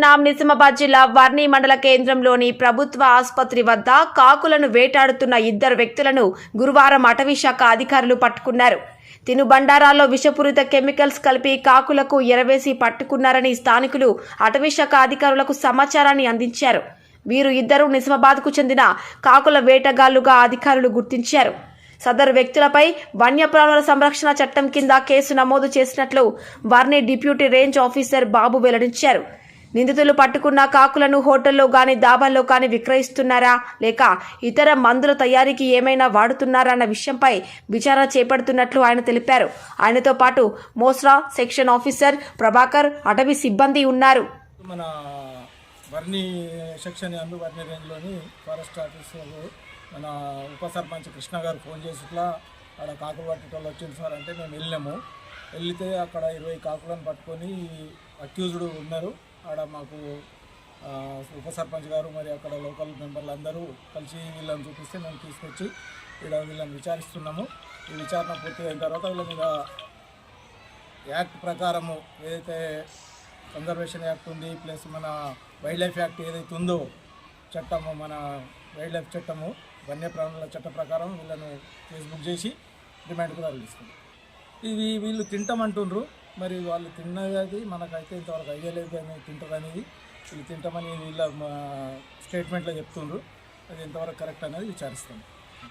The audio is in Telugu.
ఉన్నాం. నిజామాబాద్ జిల్లా వర్ణి మండల కేంద్రంలోని ప్రభుత్వ ఆసుపత్రి వద్ద కాకులను వేటాడుతున్న ఇద్దరు వ్యక్తులను గురువారం అటవీ శాఖ అధికారులు పట్టుకున్నారు. తినుబండారాల్లో విషపూరిత కెమికల్స్ కలిపి కాకులకు ఎరవేసి పట్టుకున్నారని స్థానికులు అటవీ శాఖ అధికారులకు సమాచారాన్ని అందించారు. వీరు ఇద్దరు నిజామాబాద్కు చెందిన కాకుల వేటగాళ్లుగా అధికారులు గుర్తించారు. సదరు వ్యక్తులపై వన్యప్రాణుల సంరక్షణ చట్టం కింద కేసు నమోదు చేసినట్లు వర్ణి డిప్యూటీ రేంజ్ ఆఫీసర్ బాబు వెల్లడించారు. నిందితులు పట్టుకున్న కాకులను హోటల్లో గాని దాబాల్లో గాని విక్రయిస్తున్నారా లేక ఇతర మందుల తయారీకి ఏమైనా వాడుతున్నారా అన్న విషయంపై విచారణ చేపడుతున్నట్లు ఆయన తెలిపారు. ఆయనతో పాటు మోస్రా సెక్షన్ ఆఫీసర్ ప్రభాకర్, అటవీ సిబ్బంది ఉన్నారు. మన వర్ణి సెక్షన్ వర్ణి రేంజ్లోని ఫారెస్ట్ ఆఫీసర్ మన ఉప సర్పంచ్ కృష్ణ గారు ఫోన్ చేసి ఇట్లా అక్కడ కాకులు పట్టేటోళ్ళు వచ్చింది సార్ అంటే మేము వెళ్ళాము. వెళ్తే అక్కడ 20 కాకులను పట్టుకొని అక్యూజ్డ్ ఉన్నారు. ఆడ మాకు ఉప సర్పంచ్ గారు మరి అక్కడ లోకల్ మెంబర్లు అందరూ కలిసి వీళ్ళని చూపిస్తే మేము తీసుకొచ్చి వీళ్ళని విచారిస్తున్నాము. ఈ విచారణ పూర్తయిన తర్వాత వీళ్ళ మీద యాక్ట్ ప్రకారము ఏదైతే కన్జర్వేషన్ యాక్ట్ ఉంది ప్లస్ మన వైల్డ్ లైఫ్ యాక్ట్ ఏదైతే ఉందో చట్టము, మన వైల్డ్ లైఫ్ చట్టము, వన్యప్రాణుల చట్ట ప్రకారం వీళ్ళను కేసు బుక్ చేసి రిమాండ్కు తరలిస్తుంది. ఇది వీళ్ళు తింటామంటుండ్రు. మరి వాళ్ళు తిన్నది మనకైతే ఇంతవరకు ఐడియా లేదు కానీ తింటారు అనేది. వీళ్ళు తింటామని వీళ్ళ స్టేట్మెంట్లో చెప్తుండ్రు. అది ఎంతవరకు కరెక్ట్ అనేది విచారిస్తాం.